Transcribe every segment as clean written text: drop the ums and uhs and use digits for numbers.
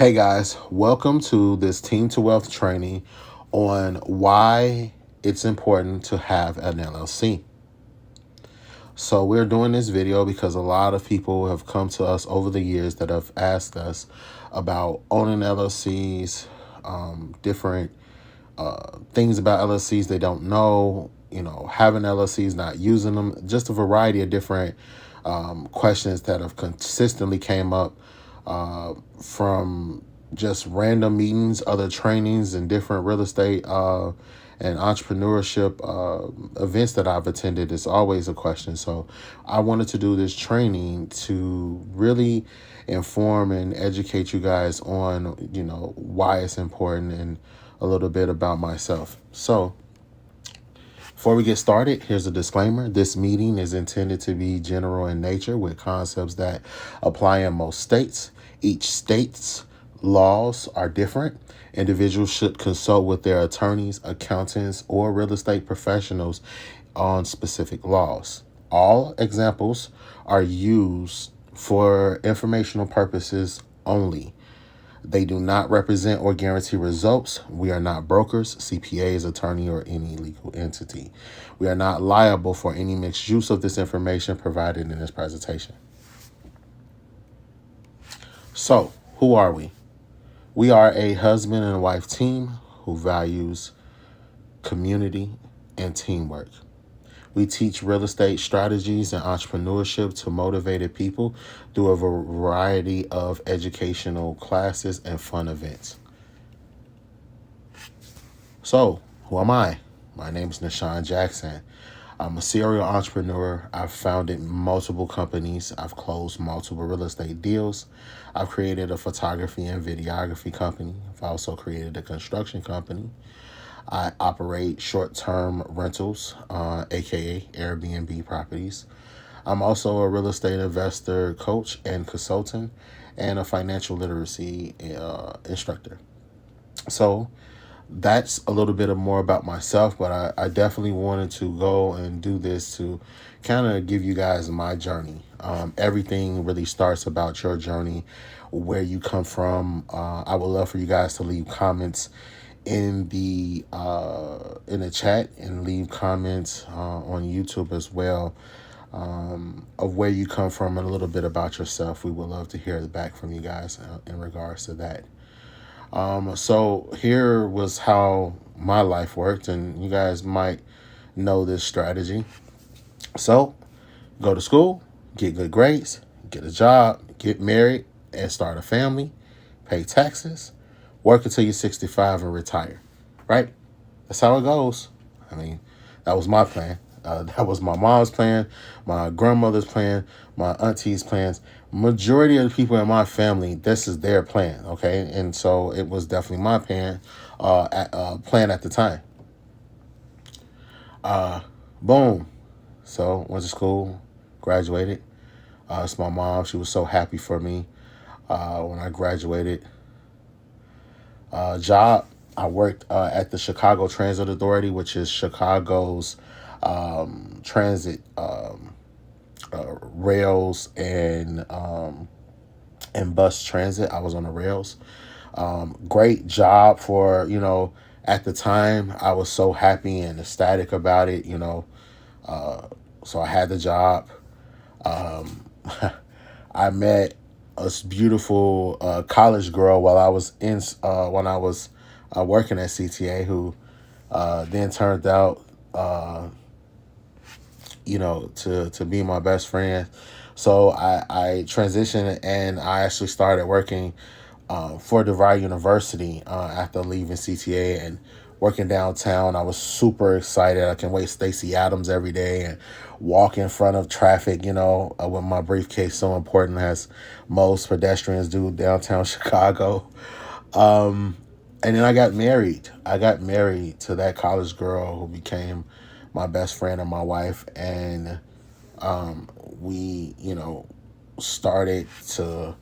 Hey guys, welcome to this Team to Wealth training on why it's important to have an LLC. So we're doing this video because a lot of people have come to us over the years that have asked us about owning LLCs, different things about LLCs they don't know, having LLCs, not using them, just a variety of different questions that have consistently came up from just random meetings, other trainings, and different real estate and entrepreneurship events that I've attended. It's always a question. So I wanted to do this training to really inform and educate you guys on, why it's important and a little bit about myself. So before we get started, here's a disclaimer. This meeting is intended to be general in nature with concepts that apply in most states. Each state's laws are different. Individuals should consult with their attorneys, accountants, or real estate professionals on specific laws. All examples are used for informational purposes only. They do not represent or guarantee results. We are not brokers, CPAs, attorney, or any legal entity. We are not liable for any mixed use of this information provided in this presentation. So, who are we? We are a husband and wife team who values community and teamwork. We teach real estate strategies and entrepreneurship to motivated people through a variety of educational classes and fun events. So, who am I? My name is Nashawn Jackson. I'm a serial entrepreneur. I've founded multiple companies. I've closed multiple real estate deals. I've created a photography and videography company. I've also created a construction company. I operate short-term rentals, aka Airbnb properties. I'm also a real estate investor, coach, and consultant, and a financial literacy instructor. So that's a little bit more about myself, but I definitely wanted to go and do this to kind of give you guys my journey. Everything really starts about your journey, where you come from. I would love for you guys to leave comments in the chat and leave comments on YouTube as well, of where you come from and a little bit about yourself. We would love to hear back from you guys in regards to that. So here was how my life worked, and you guys might know this strategy. So go to school, get good grades, get a job, get married, and start a family, pay taxes, work until you're 65 and retire, right? That's how it goes. I mean, that was my plan. That was my mom's plan, my grandmother's plan, my auntie's plans. Majority of the people in my family, this is their plan, okay? And so it was definitely my plan at the time. Boom. So went to school, graduated. It's my mom. She was so happy for me when I graduated. Job, I worked at the Chicago Transit Authority, which is Chicago's transit rails and bus transit. I was on the rails. Great job for, at the time. I was so happy and ecstatic about it, so I had the job. I met a beautiful college girl while I was when I was working at CTA, who then turned out to be my best friend. So I transitioned and I actually started working for DeVry University after leaving CTA and working downtown. I was super excited. I can wait Stacey Adams every day and walk in front of traffic, with my briefcase, so important as most pedestrians do downtown Chicago. And then I got married. I got married to that college girl who became my best friend and my wife. And we, started to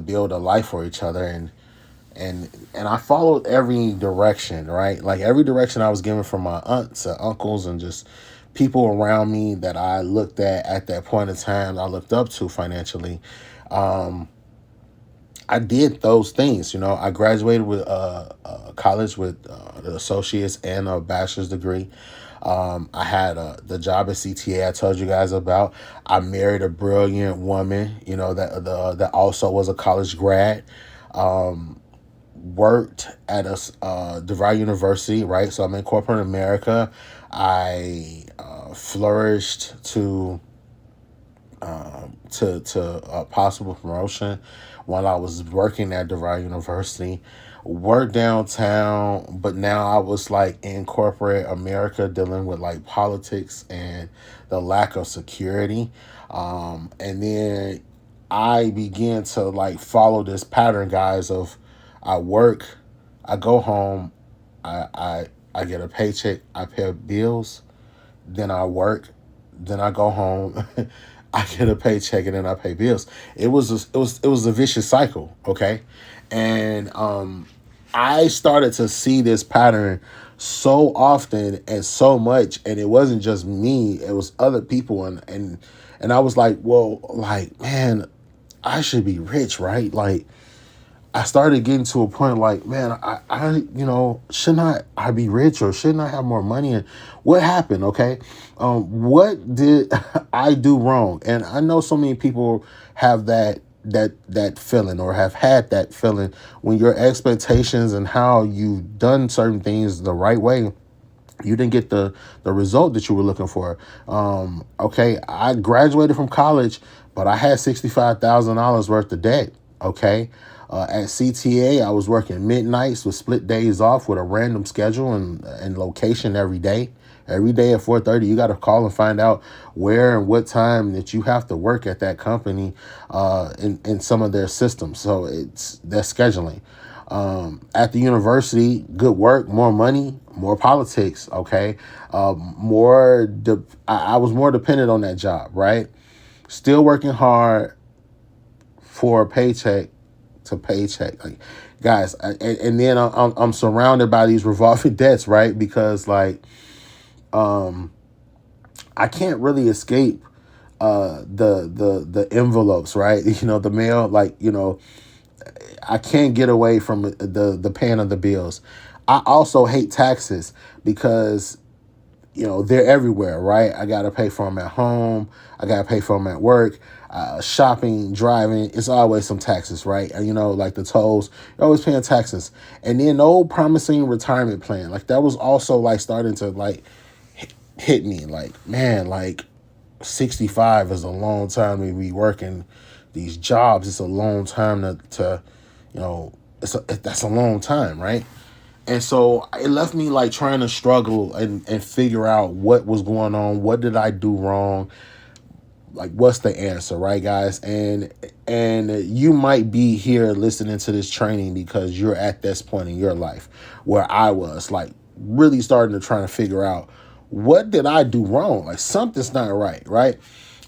build a life for each other. And I followed every direction, right? Like every direction I was given from my aunts and uncles and just people around me that I looked at that point in time, I looked up to financially. I did those things. I graduated with college with an associate's and a bachelor's degree. I had the job at CTA I told you guys about. I married a brilliant woman, that also was a college grad. Worked at a DeVry University, right? So I'm in corporate America. I flourished to a possible promotion while I was working at DeVry University. Worked downtown, but now I was like in corporate America dealing with like politics and the lack of security. And then I began to like follow this pattern, guys, of I work, I go home, I get a paycheck, I pay bills, then I work, then I go home, I get a paycheck, and then I pay bills. It was a vicious cycle, okay? And I started to see this pattern so often and so much, and it wasn't just me, it was other people, and I was like, well, like, man, I should be rich, right? Like, I started getting to a point like, man, I shouldn't I be rich, or shouldn't I have more money? And what happened? Okay. What did I do wrong? And I know so many people have that feeling, or have had that feeling, when your expectations and how you've done certain things the right way, you didn't get the result that you were looking for. Okay. I graduated from college, but I had $65,000 worth of debt. Okay. At CTA, I was working midnights with split days off with a random schedule and location every day. Every day at 4:30, you got to call and find out where and what time that you have to work at that company in some of their systems. So it's their scheduling. At the university, good work, more money, more politics. Okay, I was more dependent on that job. Right, still working hard for a paycheck to paycheck, like, guys. And then I'm surrounded by these revolving debts, right? Because like, I can't really escape the envelopes, right? The mail, like, I can't get away from the paying of the bills. I also hate taxes because they're everywhere, right? I got to pay for them at home. I got to pay for them at work. Shopping, driving, it's always some taxes, right? And, like the tolls, you're always paying taxes. And then no promising retirement plan. Like, that was also like starting to like hit me. Like, man, like 65 is a long time to be working these jobs. It's a long time to that's a long time, right? And so it left me like trying to struggle and figure out what was going on. What did I do wrong? Like, what's the answer, right, guys? And you might be here listening to this training because you're at this point in your life where I was, like, really starting to try to figure out, what did I do wrong? Like, something's not right, right?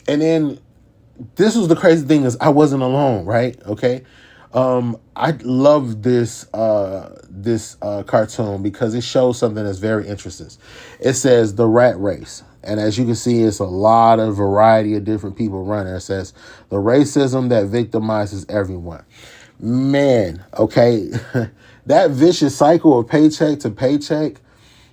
And then this was the crazy thing, is I wasn't alone, right? Okay. I love this cartoon because it shows something that's very interesting. It says the rat race. And as you can see, it's a lot of variety of different people running. It says the racism that victimizes everyone. Man, okay. That vicious cycle of paycheck to paycheck,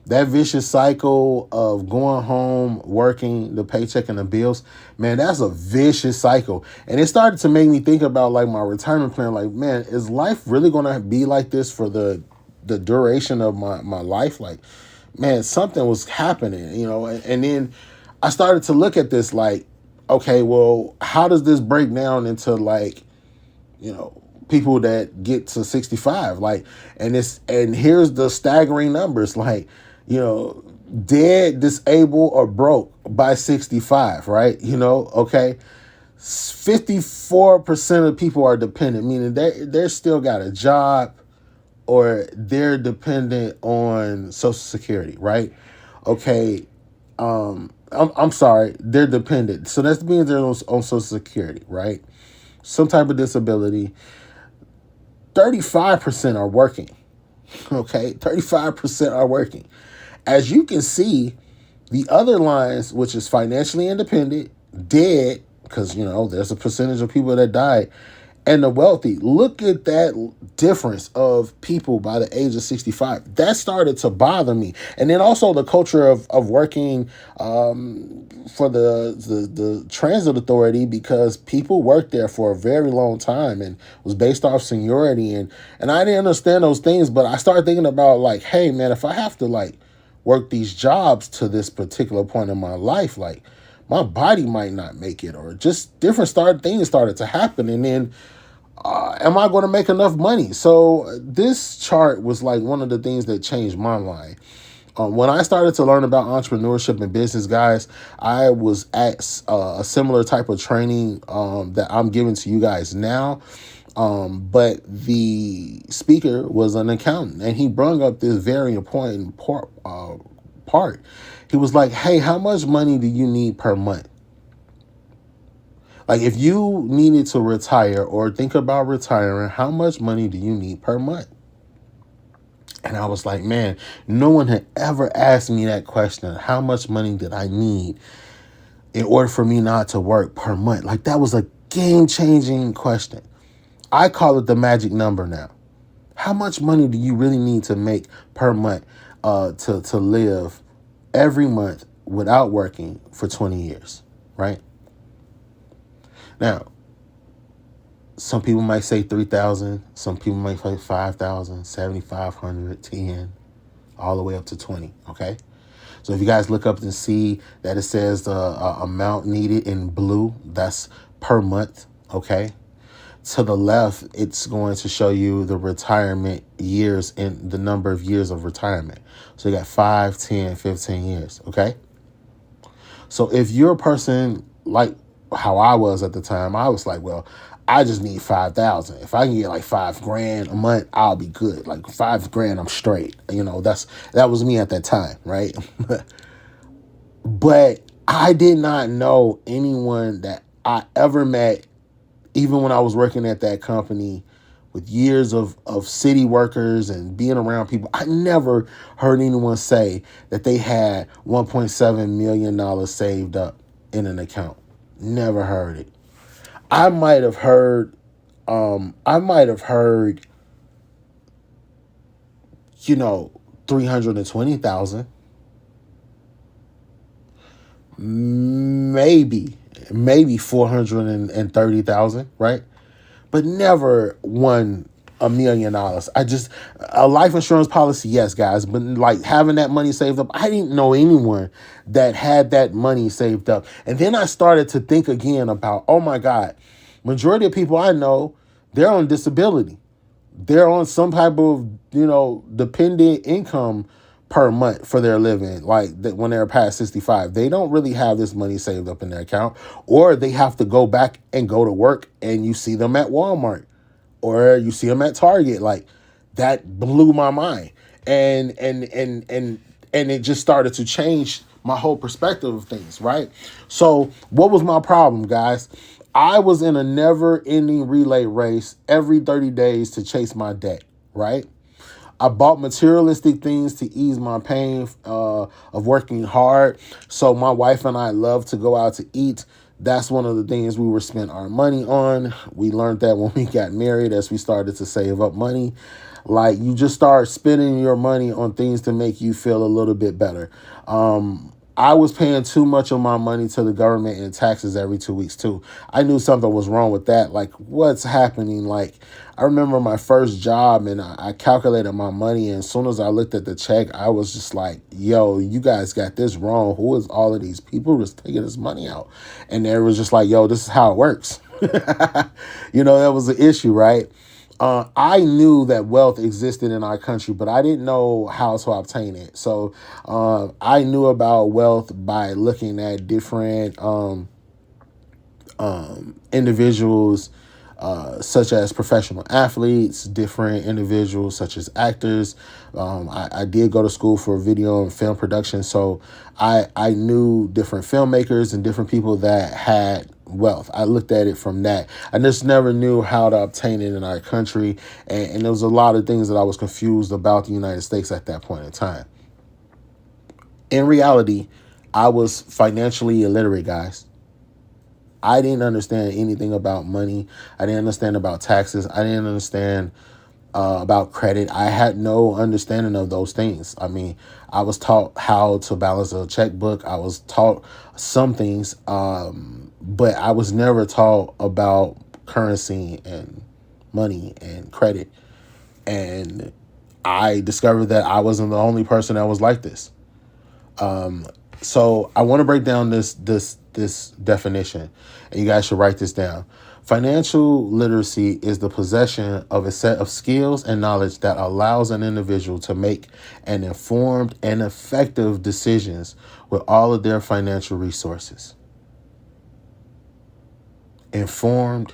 that vicious cycle of going home, working, the paycheck and the bills, man, that's a vicious cycle. And it started to make me think about like my retirement plan. Like, man, is life really going to be like this for the duration of my life? Like, man, something was happening, and then I started to look at this like, okay, well, how does this break down into like, people that get to 65? Like, and here's the staggering numbers, like, dead, disabled, or broke by 65, right? Okay. 54% of people are dependent, meaning they're still got a job, or they're dependent on Social Security, right? Okay, I'm sorry, they're dependent. So that means they're on Social Security, right? Some type of disability. 35% are working. Okay, 35% are working. As you can see, the other lines, which is financially independent, dead, because there's a percentage of people that died, and the wealthy. Look at that difference of people by the age of 65. That started to bother me. And then also the culture of working for the transit authority, because people worked there for a very long time and was based off seniority. And I didn't understand those things, but I started thinking about like, hey man, if I have to like work these jobs to this particular point in my life, like my body might not make it, or just different things started to happen. And then am I going to make enough money? So this chart was like one of the things that changed my mind. When I started to learn about entrepreneurship and business, guys, I was at a similar type of training that I'm giving to you guys now. But the speaker was an accountant, and he brought up this very important part. He was like, hey, how much money do you need per month? Like, if you needed to retire or think about retiring, how much money do you need per month? And I was like, man, no one had ever asked me that question. How much money did I need in order for me not to work per month? Like, that was a game-changing question. I call it the magic number now. How much money do you really need to make per month to live every month without working for 20 years, right? Now, some people might say 3,000. Some people might say 5,000, 7,500, 10, all the way up to 20, okay? So if you guys look up and see that it says the amount needed in blue, that's per month, okay? To the left, it's going to show you the retirement years and the number of years of retirement. So you got 5, 10, 15 years, okay? So if you're a person like how I was at the time, I was like, well, I just need 5,000. If I can get like $5,000 a month, I'll be good. Like $5,000, I'm straight. You know, that was me at that time, right? But I did not know anyone that I ever met, even when I was working at that company with years of city workers and being around people. I never heard anyone say that they had $1.7 million saved up in an account. Never heard it. I might have heard, you know, 320,000, maybe 430,000, right? But never won $1 million. A life insurance policy, yes, guys, but like having that money saved up, I didn't know anyone that had that money saved up. And then I started to think again about, oh my God, majority of people I know, they're on disability. They're on some type of, dependent income per month for their living, like that when they're past 65. They don't really have this money saved up in their account, or they have to go back and go to work, and you see them at Walmart or you see them at Target. Like, that blew my mind. And it just started to change my whole perspective of things, right? So what was my problem, guys? I was in a never-ending relay race every 30 days to chase my debt, right? I bought materialistic things to ease my pain of working hard. So my wife and I love to go out to eat. That's one of the things we were spent our money on. We learned that when we got married, as we started to save up money. Like, you just start spending your money on things to make you feel a little bit better. I was paying too much of my money to the government in taxes every 2 weeks too. I knew something was wrong with that. Like, what's happening? Like, I remember my first job, and I calculated my money, and as soon as I looked at the check, I was just like, yo, you guys got this wrong. Who is all of these people just taking this money out? And it was just like, yo, this is how it works. That was the issue, right? I knew that wealth existed in our country, but I didn't know how to obtain it. So I knew about wealth by looking at different individuals, such as professional athletes, different individuals such as actors. I did go to school for video and film production, so I knew different filmmakers and different people that had wealth. I looked at it from that. I just never knew how to obtain it in our country, and there was a lot of things that I was confused about the United States at that point in time. In reality, I was financially illiterate, guys. I didn't understand anything about money. I didn't understand about taxes. I didn't understand about credit. I had no understanding of those things. I mean, I was taught how to balance a checkbook. I was taught some things, but I was never taught about currency and money and credit. And I discovered that I wasn't the only person that was like this. So I want to break down this definition, and you guys should write this down. Financial literacy is the possession of a set of skills and knowledge that allows an individual to make an informed and effective decisions with all of their financial resources. Informed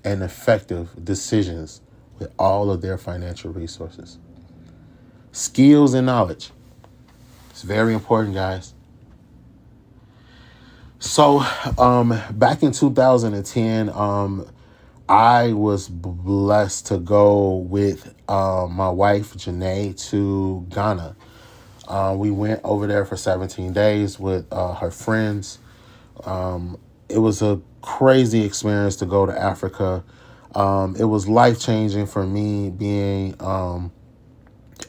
and effective decisions with all of their financial resources. Skills and knowledge. It's very important, guys. So, back in 2010, I was blessed to go with my wife, Janae, to Ghana. We went over there for 17 days with her friends. It was a crazy experience to go to Africa. It was life-changing for me being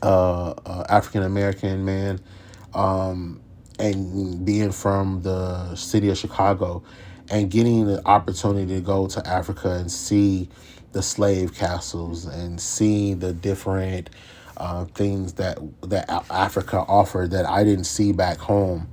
African-American man. And being from the city of Chicago and getting the opportunity to go to Africa and see the slave castles and see the different things that Africa offered that I didn't see back home,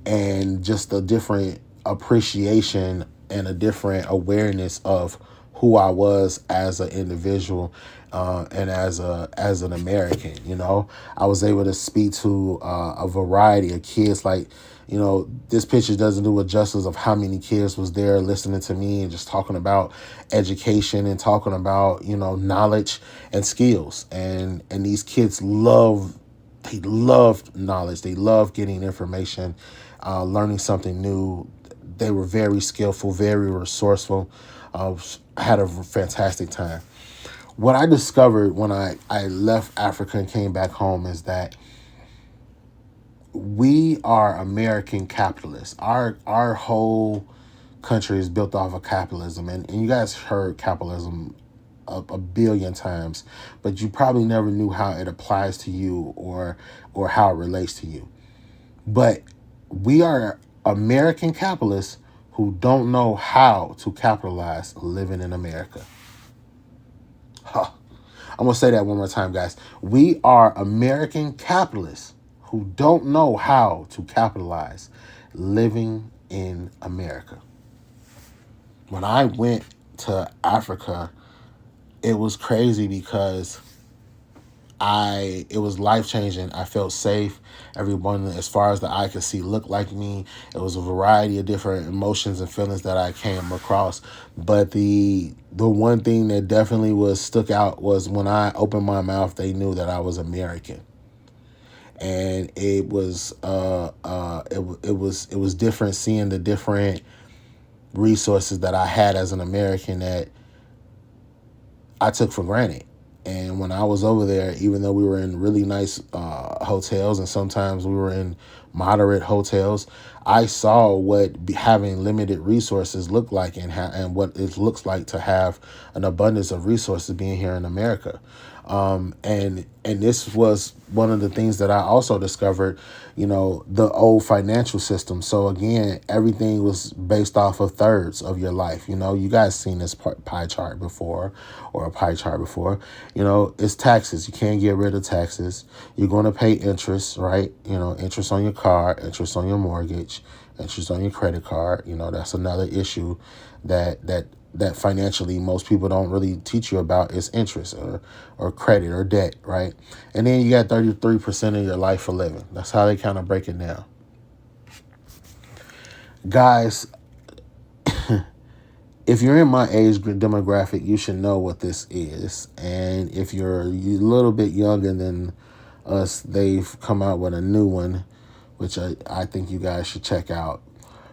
and just a different appreciation and a different awareness of who I was as an individual and as an American. You know, I was able to speak to a variety of kids. Like, you know, this picture doesn't do it justice of how many kids was there listening to me and just talking about education and talking about, you know, knowledge and skills. And these kids they loved knowledge. They loved getting information, learning something new. They were very skillful, very resourceful. I had a fantastic time. What I discovered when I left Africa and came back home is that we are American capitalists. Our whole country is built off of capitalism. And you guys heard capitalism a billion times, but you probably never knew how it applies to you or how it relates to you. But we are American capitalists who don't know how to capitalize living in America. Huh. I'm going to say that one more time, guys. We are American capitalists who don't know how to capitalize living in America. When I went to Africa, it was crazy because it was life-changing. I felt safe. Everyone, as far as the eye could see, looked like me. It was a variety of different emotions and feelings that I came across. But the one thing that definitely stuck out was when I opened my mouth, they knew that I was American. And it was different seeing the different resources that I had as an American that I took for granted. And when I was over there, even though we were in really nice hotels and sometimes we were in moderate hotels, I saw what having limited resources looked like and what it looks like to have an abundance of resources being here in America. And this was one of the things that I also discovered, you know, the old financial system. So again, everything was based off of thirds of your life. You know, you guys seen this pie chart before, or a pie chart before. You know, it's taxes. You can't get rid of taxes. You're going to pay interest, right? You know, interest on your car, interest on your mortgage, interest on your credit card. You know, that's another issue that financially most people don't really teach you about, is interest or credit or debt, right? And then you got 33% of your life for living. That's how they kind of break it down. Guys, if you're in my age demographic, you should know what this is. And if you're a little bit younger than us, they've come out with a new one, which I think you guys should check out.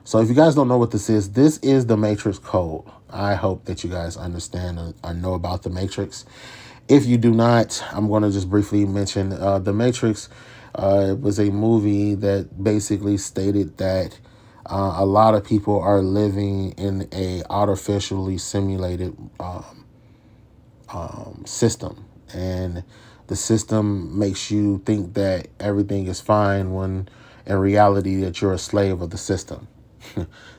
So if you guys don't know what this is the Matrix Code. I hope that you guys understand or know about the Matrix. If you do not, I'm going to just briefly mention the Matrix was a movie that basically stated that A lot of people are living in a artificially simulated system, and the system makes you think that everything is fine when in reality that you're a slave of the system.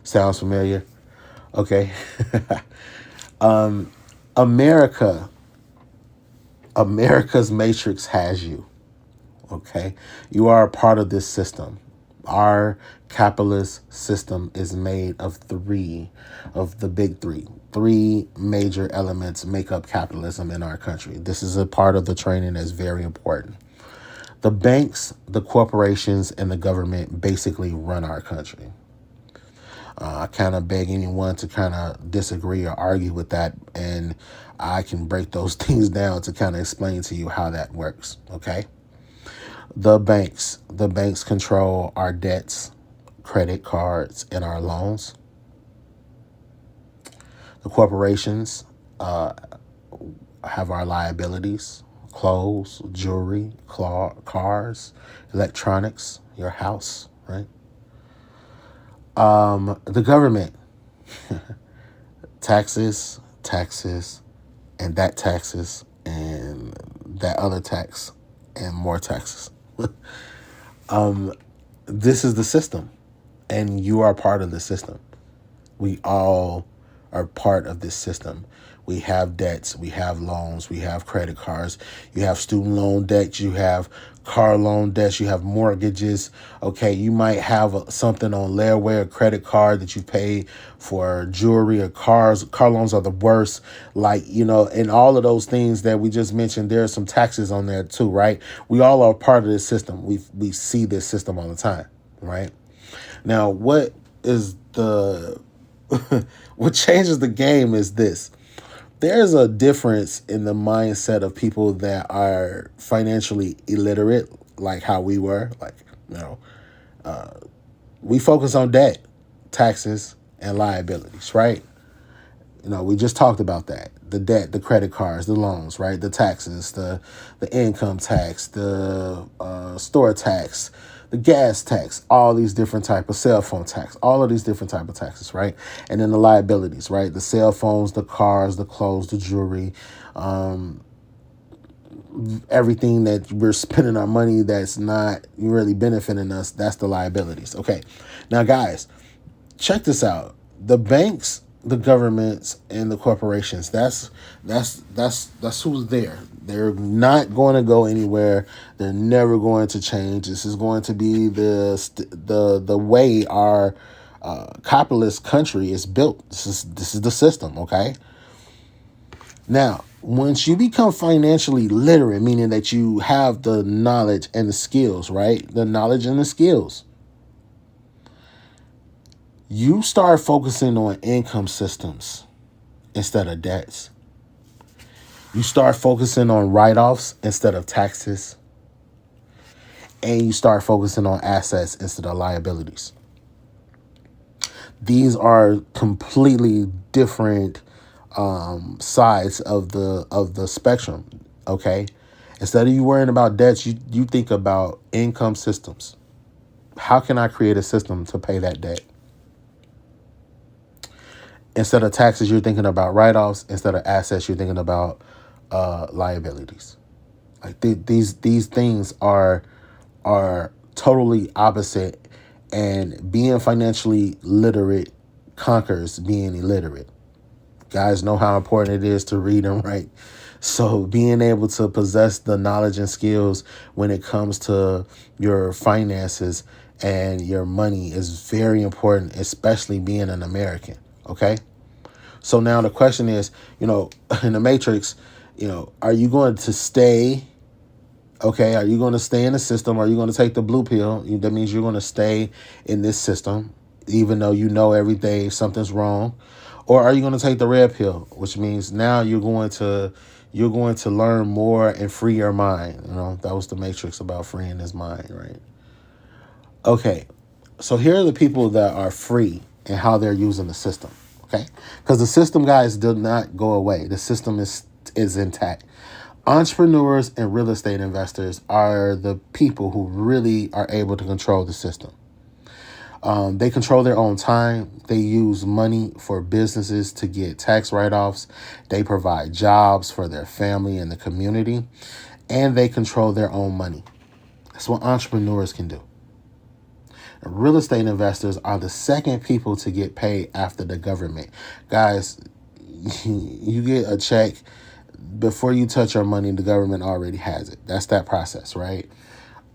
Sounds familiar? Okay. America, America's matrix has you. Okay. You are a part of this system. Our capitalist system is made of of the big three. Three major elements make up capitalism in our country. This is a part of the training that's very important. The banks, the corporations, and the government basically run our country. I kind of beg anyone to kind of disagree or argue with that, and I can break those things down to kind of explain to you how that works. Okay. The banks control our debts, credit cards, and our loans. The corporations have our liabilities, clothes, jewelry, cars, electronics, your house, right? The government, taxes, and that taxes, and that other tax, and more taxes. This is the system, and you are part of the system. We all are part of this system. We have debts, we have loans, we have credit cards, you have student loan debts, you have car loan debts, you have mortgages. Okay, you might have something on layaway, a credit card that you pay for jewelry or cars. Car loans are the worst. Like, and all of those things that we just mentioned, there are some taxes on there too, right? We all are part of this system. We see this system all the time, right? Now, what is the what changes the game is this. There's a difference in the mindset of people that are financially illiterate, like how we were. Like, we focus on debt, taxes, and liabilities, right? We just talked about that. The debt, the credit cards, the loans, right? The taxes, the income tax, the store tax, the gas tax, all these different type of cell phone tax, all of these different type of taxes, right? And then the liabilities, right? The cell phones, the cars, the clothes, the jewelry, everything that we're spending our money that's not really benefiting us, that's the liabilities. Okay. Now, guys, check this out. The banks, the governments, and the corporations, that's who's there. They're not going to go anywhere. They're never going to change. This is going to be the way our capitalist country is built. This is the system. Okay. Now, once you become financially literate, meaning that you have the knowledge and the skills, right? The knowledge and the skills. You start focusing on income systems instead of debts. You start focusing on write-offs instead of taxes. And you start focusing on assets instead of liabilities. These are completely different sides of the spectrum. Okay. Instead of you worrying about debts, you think about income systems. How can I create a system to pay that debt? Instead of taxes, you're thinking about write-offs. Instead of assets, you're thinking about liabilities. Like these things are totally opposite, and being financially literate conquers being illiterate. Guys know how important it is to read and write. So being able to possess the knowledge and skills when it comes to your finances and your money is very important, especially being an American. Okay. So now the question is, in the Matrix, are you going to stay? Okay. Are you going to stay in the system? Or are you going to take the blue pill? That means you're going to stay in this system, even though every day something's wrong. Or are you going to take the red pill, which means now you're going to learn more and free your mind. That was the Matrix, about freeing his mind, right? Okay. So here are the people that are free and how they're using the system. Okay. Because the system, guys, did not go away. The system is intact. Entrepreneurs and real estate investors are the people who really are able to control the system. They control their own time. They use money for businesses to get tax write-offs. They provide jobs for their family and the community, and they control their own money. That's what entrepreneurs can do. Real estate investors are the second people to get paid after the government. Guys, you get a check before you touch your money, the government already has it. That's that process, right?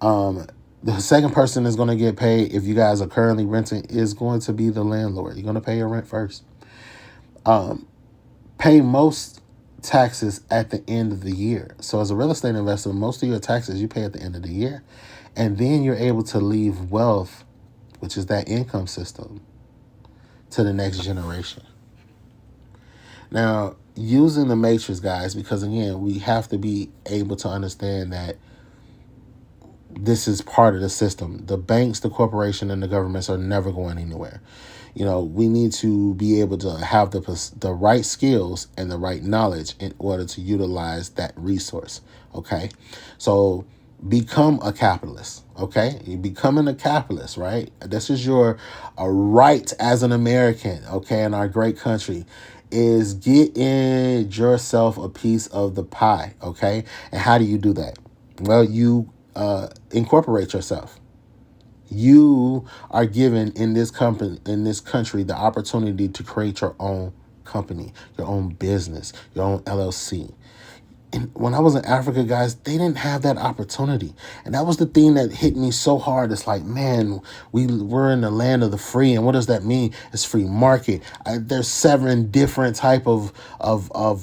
The second person is going to get paid, if you guys are currently renting, is going to be the landlord. You're going to pay your rent first. Pay most taxes at the end of the year. So as a real estate investor, most of your taxes you pay at the end of the year. And then you're able to leave wealth, which is that income system, to the next generation. Now, using the matrix, guys, because again, we have to be able to understand that this is part of the system. The banks, the corporation, and the governments are never going anywhere. You know, we need to be able to have the right skills and the right knowledge in order to utilize that resource. Okay, so become a capitalist. Okay, you're becoming a capitalist, right? This is your right as an American. Okay, in our great country, is get in yourself a piece of the pie. Okay, and how do you do that? Well, you incorporate yourself. You are given in this country, the opportunity to create your own company, your own business, your own LLC. And when I was in Africa, guys, they didn't have that opportunity. And that was the thing that hit me so hard. It's like, man, we're in the land of the free. And what does that mean? It's free market. There's 7 different type of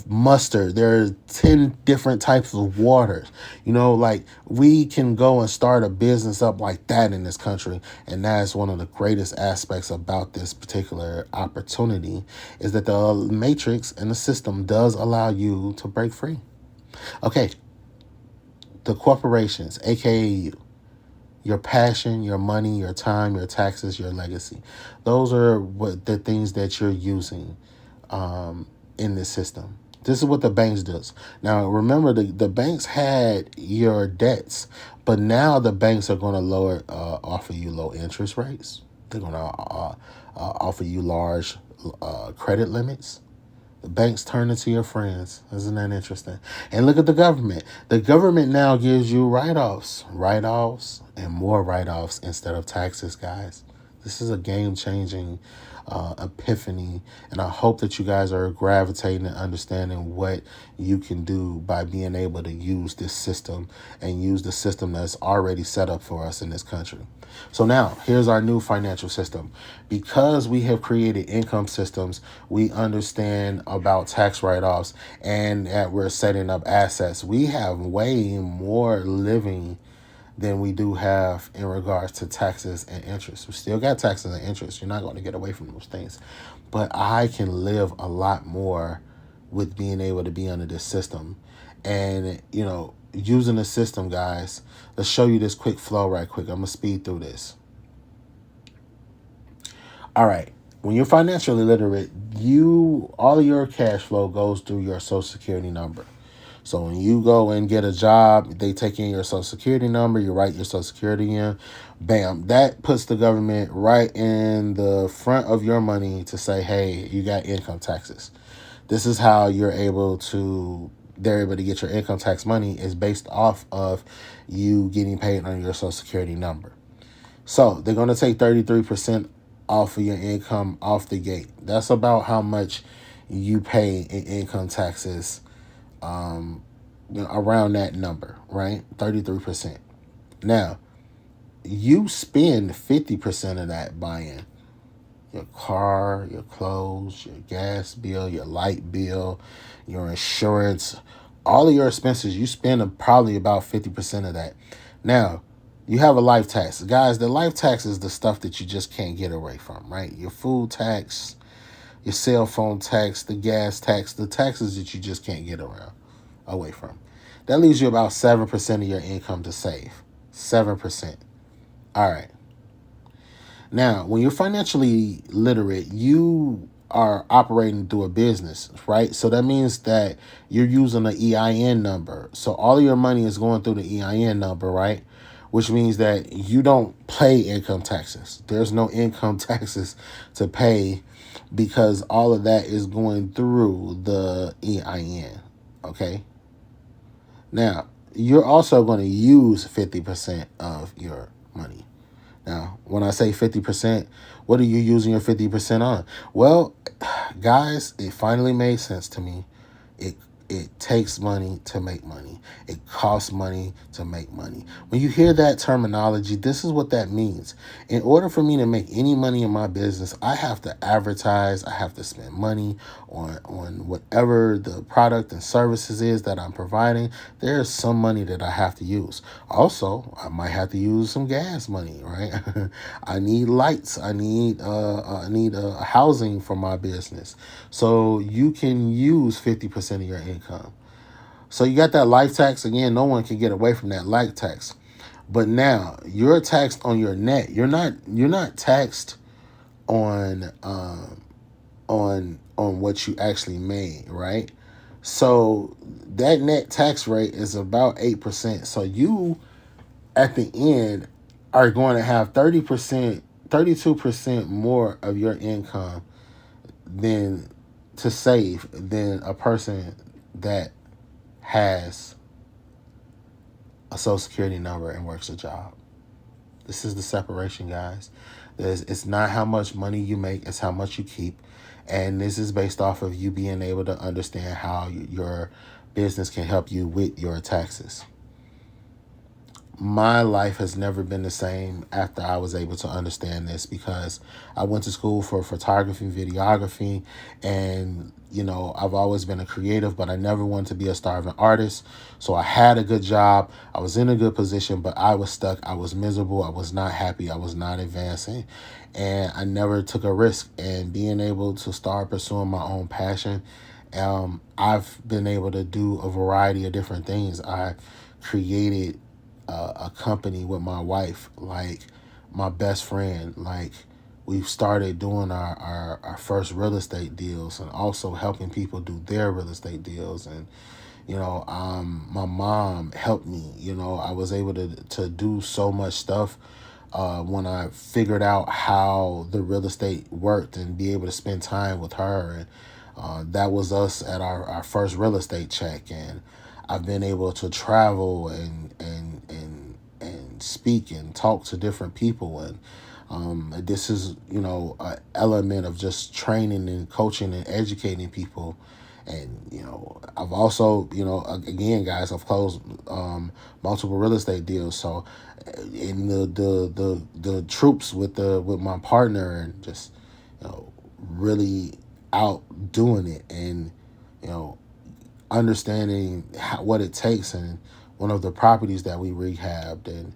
mustard. There's 10 different types of water. You know, like we can go and start a business up like that in this country. And that's one of the greatest aspects about this particular opportunity, is that the matrix and the system does allow you to break free. Okay, the corporations, aka you, your passion, your money, your time, your taxes, your legacy. Those are what the things that you're using in this system. This is what the banks does. Now, remember, the banks had your debts, but now the banks are going to offer you low interest rates. They're going to offer you large credit limits. The banks turn into your friends. Isn't that interesting? And look at the government. The government now gives you write-offs, and more write-offs instead of taxes, guys. This is a game-changing epiphany, and I hope that you guys are gravitating and understanding what you can do by being able to use this system and use the system that's already set up for us in this country. So now, here's our new financial system. Because we have created income systems, we understand about tax write-offs, and that we're setting up assets. We have way more living than we do have in regards to taxes and interest. We still got taxes and interest. You're not going to get away from those things. But I can live a lot more with being able to be under this system. And, you know, using the system, guys, let's show you this quick flow right quick. I'm going to speed through this. All right. When you're financially literate, all of your cash flow goes through your Social Security number. So when you go and get a job, they take in your Social Security number, you write your Social Security in, bam, that puts the government right in the front of your money to say, hey, you got income taxes. This is how they're able to get your income tax money, is based off of you getting paid on your Social Security number. So they're going to take 33% off of your income off the gate. That's about how much you pay in income taxes, around that number, right? 33%. Now, you spend 50% of that buying your car, your clothes, your gas bill, your light bill, your insurance, all of your expenses. You spend probably about 50% of that. Now, you have a life tax. Guys, the life tax is the stuff that you just can't get away from, right? Your food tax, your cell phone tax, the gas tax, the taxes that you just can't get away from. That leaves you about 7% of your income to save. 7%. All right. Now, when you're financially literate, you are operating through a business, right? So that means that you're using an EIN number. So all of your money is going through the EIN number, right? which means that you don't pay income taxes. There's no income taxes to pay because all of that is going through the EIN. Okay. Now, you're also going to use 50% of your money. Now, when I say 50%, what are you using your 50% on? Well, guys, it finally made sense to me. It it takes money to make money. It costs money to make money. When you hear that terminology, this is what that means. In order for me to make any money in my business, I have to advertise, I have to spend money on whatever the product and services is that I'm providing. There's some money that I have to use. Also, I might have to use some gas money, right? I need lights. I need housing for my business. So you can use 50% of your income. So you got that life tax. Again, no one can get away from that life tax. But now you're taxed on your net. You're not taxed on on what you actually made, right? So that net tax rate is about 8%. So you at the end are going to have 30%, 32% more of your income than to save than a person that has a social security number and works a job. This is the separation, guys. It's not how much money you make, it's how much you keep. And this is based off of you being able to understand how your business can help you with your taxes. My life has never been the same after I was able to understand this, because I went to school for photography, videography, and I've always been a creative, but I never wanted to be a starving artist. So I had a good job, I was in a good position, but I was stuck, I was miserable, I was not happy, I was not advancing, and I never took a risk. And being able to start pursuing my own passion, I've been able to do a variety of different things. I created a company with my wife, like my best friend. Like, we've started doing our first real estate deals, and also helping people do their real estate deals. And my mom helped me. I was able to do so much stuff when I figured out how the real estate worked, and be able to spend time with her. And that was us at our first real estate check. And I've been able to travel and speak and talk to different people. And this is an element of just training and coaching and educating people. And I've also, again, guys, I've closed multiple real estate deals. So in the troops with my partner, and just really out doing it, and understanding what it takes. And one of the properties that we rehabbed, and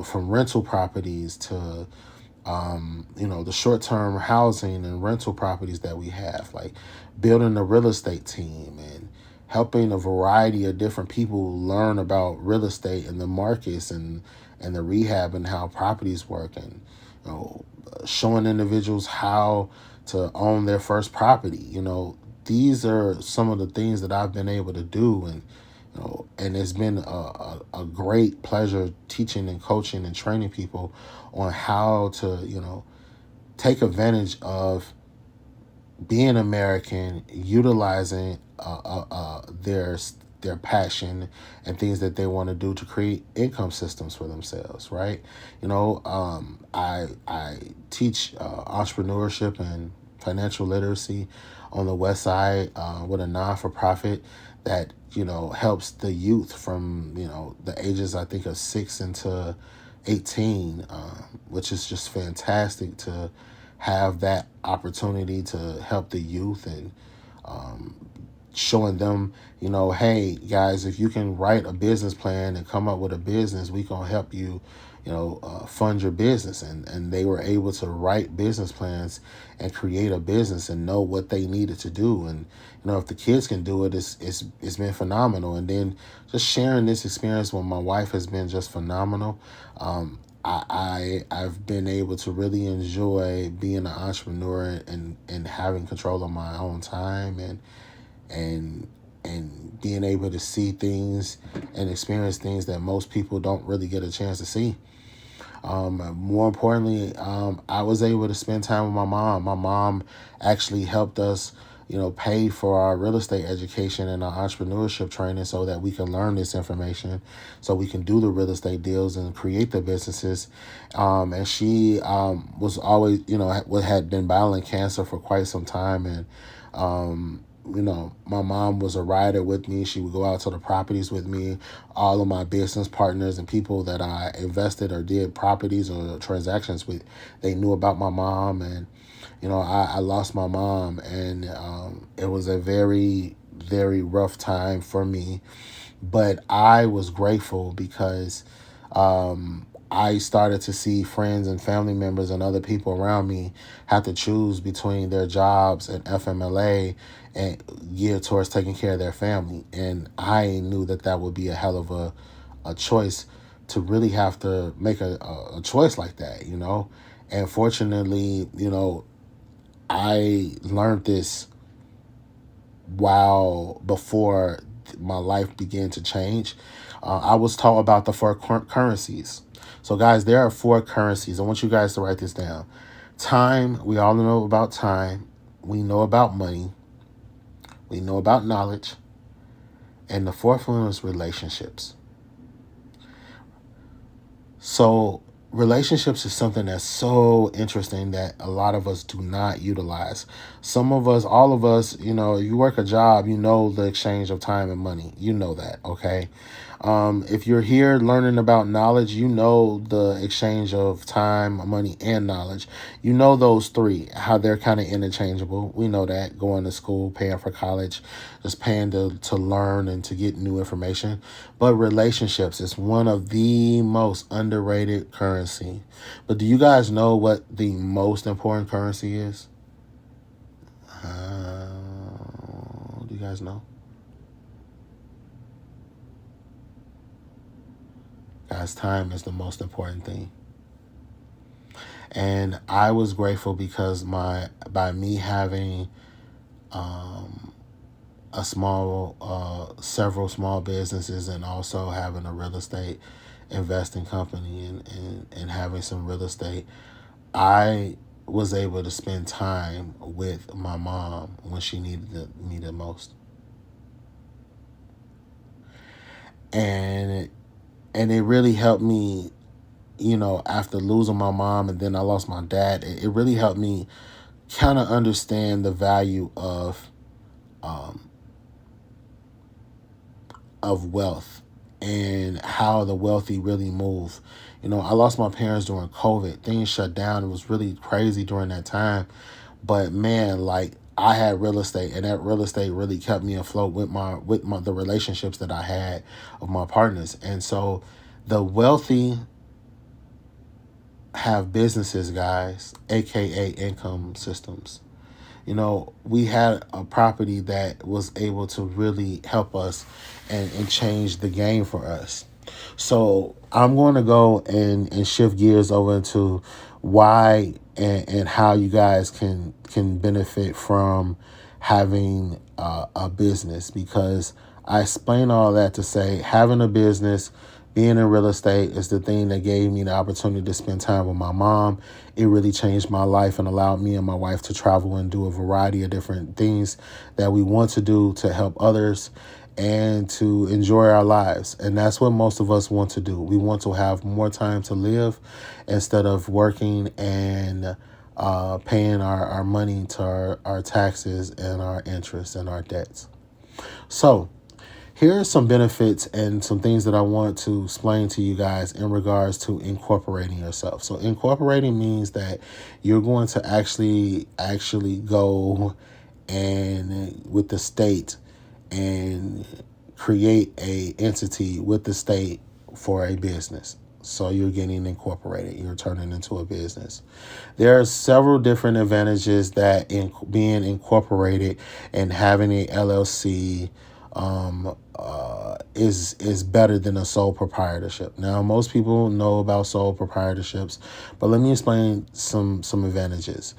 from rental properties to the short-term housing and rental properties that we have, like building a real estate team and helping a variety of different people learn about real estate and the markets, and the rehab, and how properties work. And showing individuals how to own their first property. These are some of the things that I've been able to do. And and it's been a great pleasure teaching and coaching and training people on how to take advantage of being American, utilizing their passion and things that they want to do to create income systems for themselves, right? I teach entrepreneurship and financial literacy on the West Side with a non-for-profit that helps the youth from the ages, I think, of 6 into 18, which is just fantastic to have that opportunity to help the youth. And showing them, hey guys, if you can write a business plan and come up with a business, we gonna help you, fund your business. And they were able to write business plans and create a business and know what they needed to do. And if the kids can do it, it's been phenomenal. And then just sharing this experience with my wife has been just phenomenal. I've been able to really enjoy being an entrepreneur, and having control of my own time, and and being able to see things and experience things that most people don't really get a chance to see. More importantly, I was able to spend time with my mom. My mom actually helped us, pay for our real estate education and our entrepreneurship training so that we can learn this information, so we can do the real estate deals and create the businesses. And she was always, had been battling cancer for quite some time. And my mom was a rider with me. She would go out to the properties with me. All of my business partners and people that I invested or did properties or transactions with, they knew about my mom. And, I lost my mom, and it was a very, very rough time for me. But I was grateful because I started to see friends and family members and other people around me have to choose between their jobs and FMLA and geared towards taking care of their family. And I knew that that would be a hell of a choice, to really have to make a choice like that, And fortunately, I learned this while before my life began to change. I was taught about the four currencies. So guys, there are four currencies. I want you guys to write this down. Time, we all know about time. We know about money. We know about knowledge. And the fourth one is relationships. So relationships is something that's so interesting that a lot of us do not utilize. Some of us, all of us, you work a job, the exchange of time and money. You know that, okay? If you're here learning about knowledge, the exchange of time, money, and knowledge. Those three, how they're kind of interchangeable. We know that, going to school, paying for college, just paying to learn and to get new information. But relationships is one of the most underrated currency. But do you guys know what the most important currency is? Do you guys know? Guys, time is the most important thing. And I was grateful because by me having several small businesses, and also having a real estate investing company, and having some real estate, I was able to spend time with my mom when she needed me the most. And it really helped me, after losing my mom and then I lost my dad. It really helped me kind of understand the value of wealth and how the wealthy really move. I lost my parents during COVID. Things shut down. It was really crazy during that time. But man, like, I had real estate, and that real estate really kept me afloat with the relationships that I had of my partners. And so the wealthy have businesses, guys, aka income systems. We had a property that was able to really help us and change the game for us. So I'm going to go and shift gears over into why and how you guys can benefit from having a business, because I explain all that to say having a business, being in real estate, is the thing that gave me the opportunity to spend time with my mom. It really changed my life and allowed me and my wife to travel and do a variety of different things that we want to do to help others and to enjoy our lives. And that's what most of us want to do. We want to have more time to live instead of working and paying our money to our taxes and our interest and our debts. So here are some benefits and some things that I want to explain to you guys in regards to incorporating yourself. So incorporating means that you're going to actually go and with the state and create a entity with the state for a business. So you're getting incorporated. You're turning into a business. There are several different advantages that in being incorporated and having a LLC is better than a sole proprietorship. Now, most people know about sole proprietorships, but let me explain some advantages.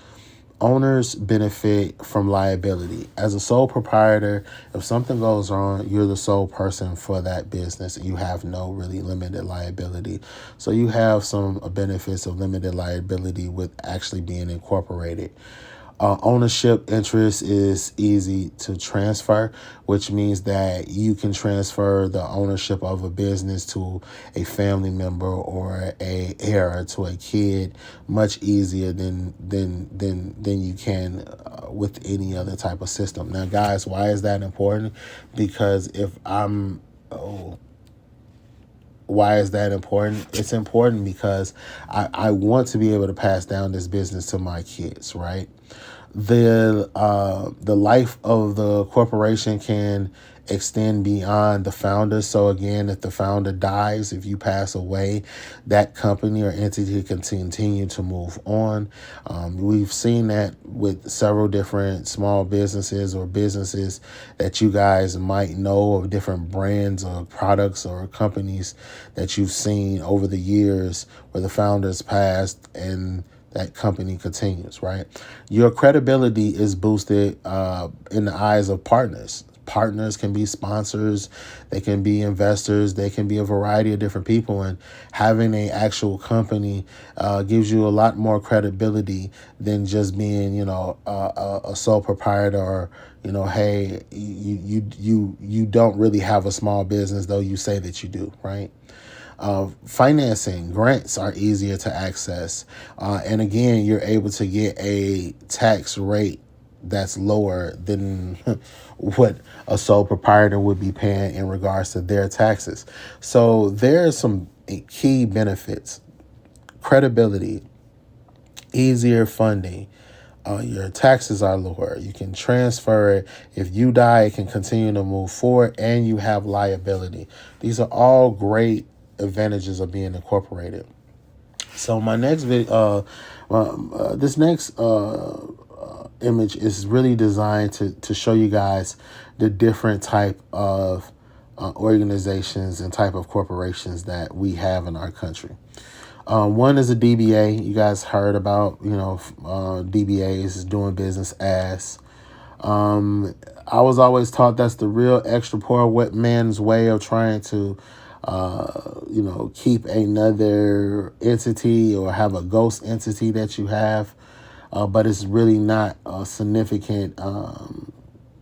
Owners benefit from liability. As a sole proprietor, if something goes wrong, you're the sole person for that business and you have no really limited liability. So you have some benefits of limited liability with actually being incorporated. Ownership interest is easy to transfer, which means that you can transfer the ownership of a business to a family member or a heir to a kid much easier than you can with any other type of system. Now, guys, why is that important? Because if I'm oh, why is that important? It's important because I want to be able to pass down this business to my kids, right? The life of the corporation can extend beyond the founder. So again, if the founder dies, if you pass away, that company or entity can continue to move on. We've seen that with several different small businesses or businesses that you guys might know of, different brands or products or companies that you've seen over the years where the founders passed and that company continues, right? Your credibility is boosted in the eyes of partners. Partners can be sponsors, they can be investors, they can be a variety of different people. And having an actual company gives you a lot more credibility than just being, a sole proprietor or, hey, you don't really have a small business, though you say that you do, right? Financing grants are easier to access. And again, you're able to get a tax rate that's lower than what a sole proprietor would be paying in regards to their taxes. So there are some key benefits: credibility, easier funding. Your taxes are lower. You can transfer it. If you die, it can continue to move forward, and you have liability. These are all great advantages of being incorporated. So my next video, this next image is really designed to show you guys the different type of organizations and type of corporations that we have in our country. One is a DBA. You guys heard about, DBAs is doing business as. I was always taught that's the real extra poor wet man's way of trying to, keep another entity or have a ghost entity that you have. But it's really not a significant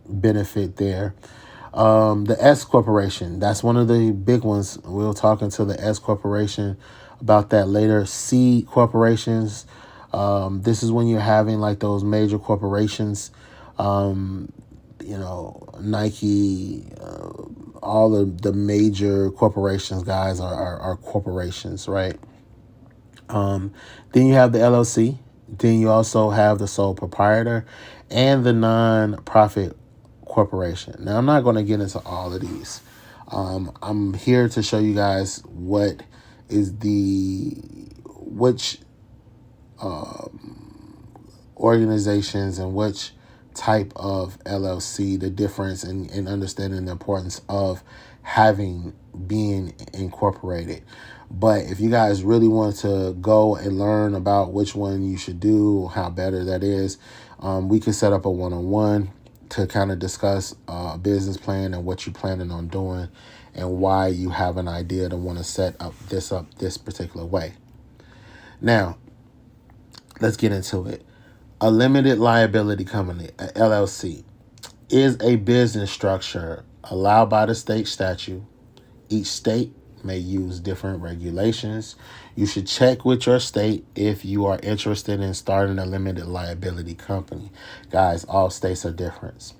benefit there. The S corporation, that's one of the big ones. We'll talk into the S corporation about that later. C corporations, this is when you're having like those major corporations, Nike, all of the major corporations, guys, are corporations, right? Then you have the LLC. Then you also have the sole proprietor and the non-profit corporation. Now, I'm not going to get into all of these. I'm here to show you guys which organizations and which type of LLC, the difference in understanding the importance of being incorporated. But if you guys really want to go and learn about which one you should do, how better that is, we can set up a one-on-one to kind of discuss a business plan and what you're planning on doing and why you have an idea to want to set up this particular way. Now, let's get into it. A limited liability company, a LLC, is a business structure allowed by the state statute. Each state may use different regulations. You should check with your state if you are interested in starting a limited liability company. Guys, all states are different.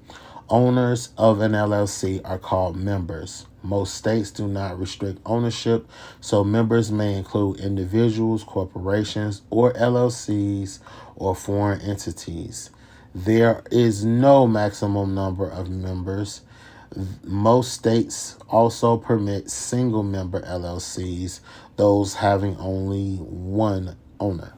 Owners of an LLC are called members. Most states do not restrict ownership, so members may include individuals, corporations, or LLCs or foreign entities. There is no maximum number of members. Most states also permit single-member LLCs, those having only one owner.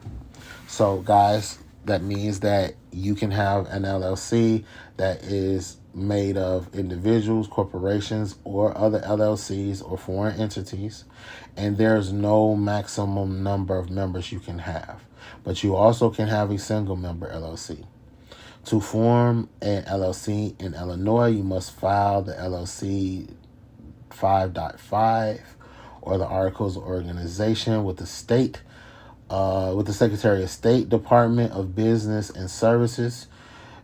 So, guys, that means that you can have an LLC that is made of individuals, corporations, or other LLCs or foreign entities, and there's no maximum number of members you can have. But you also can have a single member LLC. To form an LLC in Illinois, you must file the LLC 5.5 or the Articles of Organization with the Secretary of State, Department of Business and Services.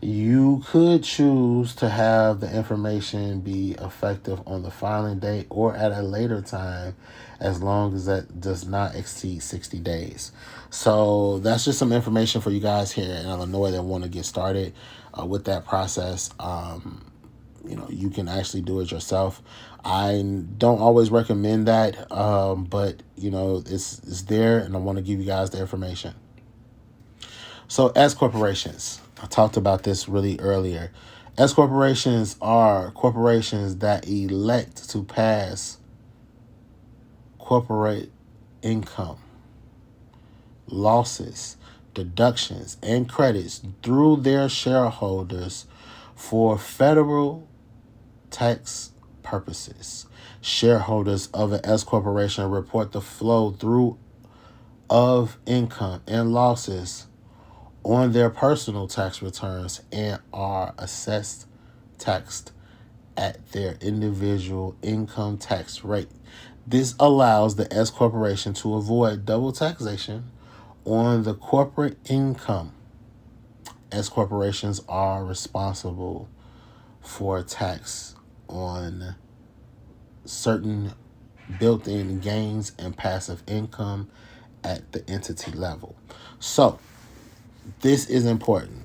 You could choose to have the information be effective on the filing date or at a later time, as long as that does not exceed 60 days. So that's just some information for you guys here in Illinois that want to get started with that process. You can actually do it yourself. I don't always recommend that, but it's there, and I want to give you guys the information. So S corporations, I talked about this really earlier. S corporations are corporations that elect to pass corporate income, losses, deductions, and credits through their shareholders for federal tax purposes. Shareholders of an S corporation report the flow through of income and losses on their personal tax returns and are taxed at their individual income tax rate. This allows the S corporation to avoid double taxation on the corporate income. S corporations are responsible for tax on certain built-in gains and passive income at the entity level. So this is important.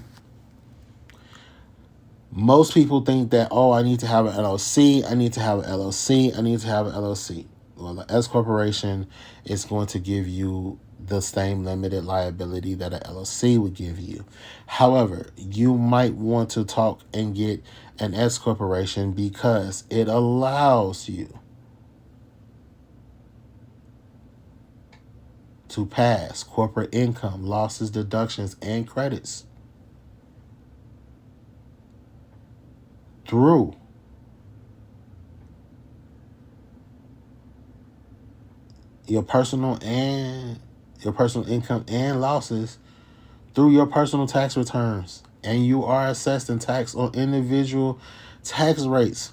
Most people think that, I need to have an LLC, I need to have an LLC, I need to have an LLC. Well, the S corporation is going to give you the same limited liability that an LLC would give you. However, you might want to talk and get an S corporation because it allows you to pass corporate income, losses, deductions, and credits through your personal income and losses through your personal tax returns, and you are assessed and taxed on individual tax rates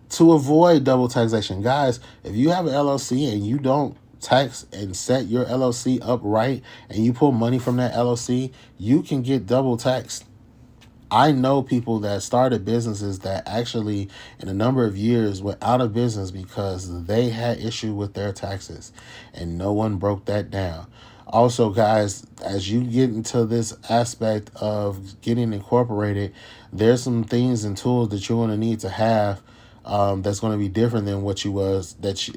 to avoid double taxation. Guys, if you have an LLC and you don't tax and set your LLC up right, and you pull money from that LLC, you can get double taxed. I know people that started businesses that actually in a number of years went out of business because they had issue with their taxes and no one broke that down. Also, guys, as you get into this aspect of getting incorporated, there's some things and tools that you're going to need to have that's going to be different than what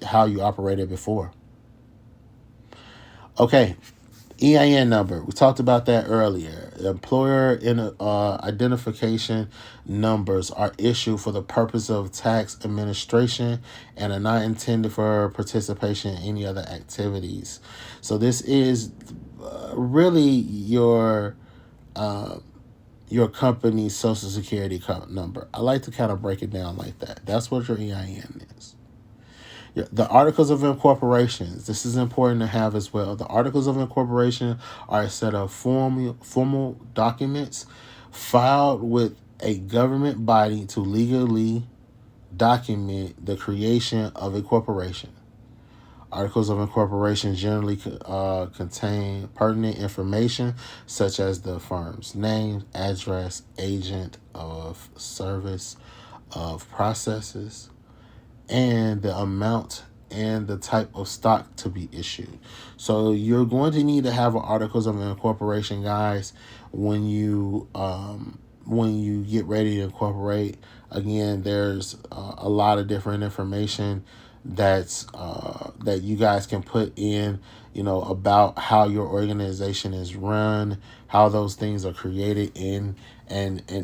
how you operated before. Okay. EIN number. We talked about that earlier. Employer identification numbers are issued for the purpose of tax administration and are not intended for participation in any other activities. So this is really your company's social security number. I like to kind of break it down like that. That's what your EIN is. The Articles of Incorporation, this is important to have as well. The Articles of Incorporation are a set of formal documents filed with a government body to legally document the creation of a corporation. Articles of Incorporation generally contain pertinent information such as the firm's name, address, agent of service, of processes, and the amount and the type of stock to be issued. So you're going to need to have Articles of Incorporation, guys, when you get ready to incorporate. Again, there's a lot of different information that you guys can put in, about how your organization is run, how those things are created and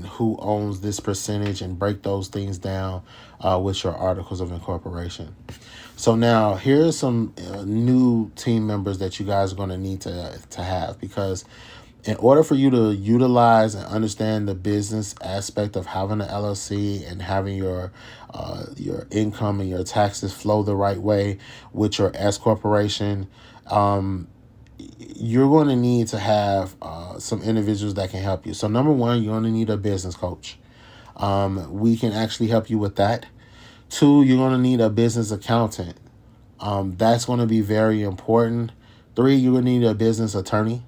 who owns this percentage, and break those things down with your Articles of Incorporation. So now here's some new team members that you guys are going to need to have, because In order for you to utilize and understand the business aspect of having an LLC and having your income and your taxes flow the right way with your S corporation, you're going to need to have some individuals that can help you. So number one, you're going to need a business coach. We can actually help you with that. Two, you're going to need a business accountant. That's going to be very important. Three, you're going to need a business attorney.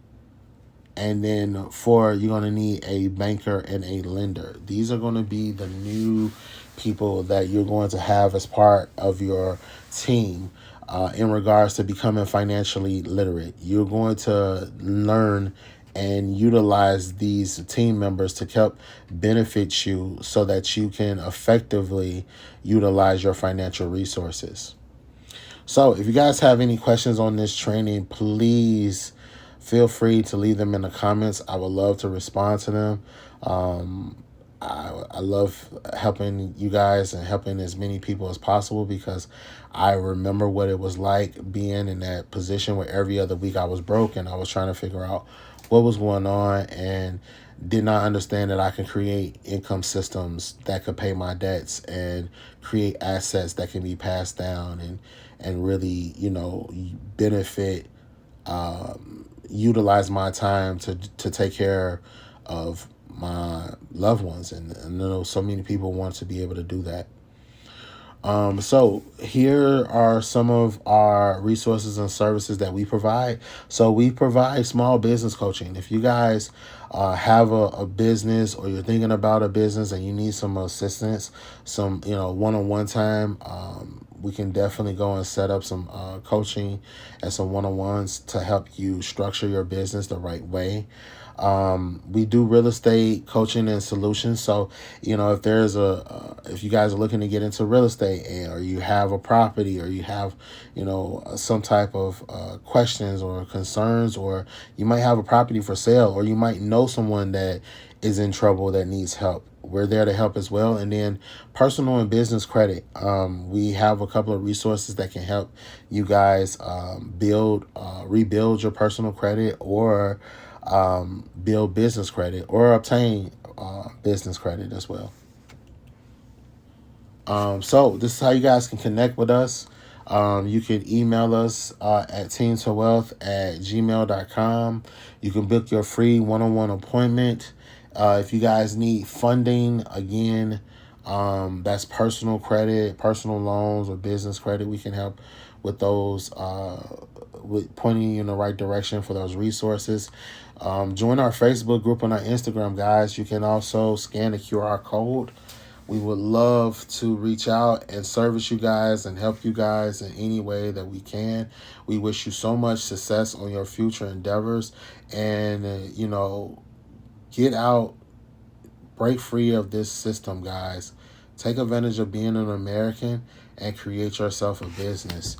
And then four, you're going to need a banker and a lender. These are going to be the new people that you're going to have as part of your team in regards to becoming financially literate. You're going to learn and utilize these team members to help benefit you so that you can effectively utilize your financial resources. So if you guys have any questions on this training, please feel free to leave them in the comments. I would love to respond to them. I love helping you guys and helping as many people as possible, because I remember what it was like being in that position where every other week I was broke and I was trying to figure out what was going on and did not understand that I can create income systems that could pay my debts and create assets that can be passed down and really, benefit, utilize my time to take care of my loved ones. And I know so many people want to be able to do that. So here are some of our resources and services that we provide. So we provide small business coaching. If you guys have a business, or you're thinking about a business and you need some assistance, some one-on-one time, we can definitely go and set up some coaching and some one-on-ones to help you structure your business the right way. We do real estate coaching and solutions. So, if there's if you guys are looking to get into real estate, or you have a property, or you have, some type of questions or concerns, or you might have a property for sale, or you might know someone that is in trouble that needs help, we're there to help as well. And then personal and business credit. We have a couple of resources that can help you guys rebuild your personal credit, or build business credit, or obtain business credit as well. So this is how you guys can connect with us. You can email us at teamtowealth@gmail.com. You can book your free one-on-one appointment. If you guys need funding, again, that's personal credit, personal loans, or business credit. We can help with those, with pointing you in the right direction for those resources. Join our Facebook group and our Instagram, guys. You can also scan the QR code. We would love to reach out and service you guys and help you guys in any way that we can. We wish you so much success on your future endeavors, and get out, break free of this system, guys. Take advantage of being an American and create yourself a business.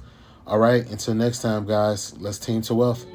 All right, until next time, guys, let's team to wealth.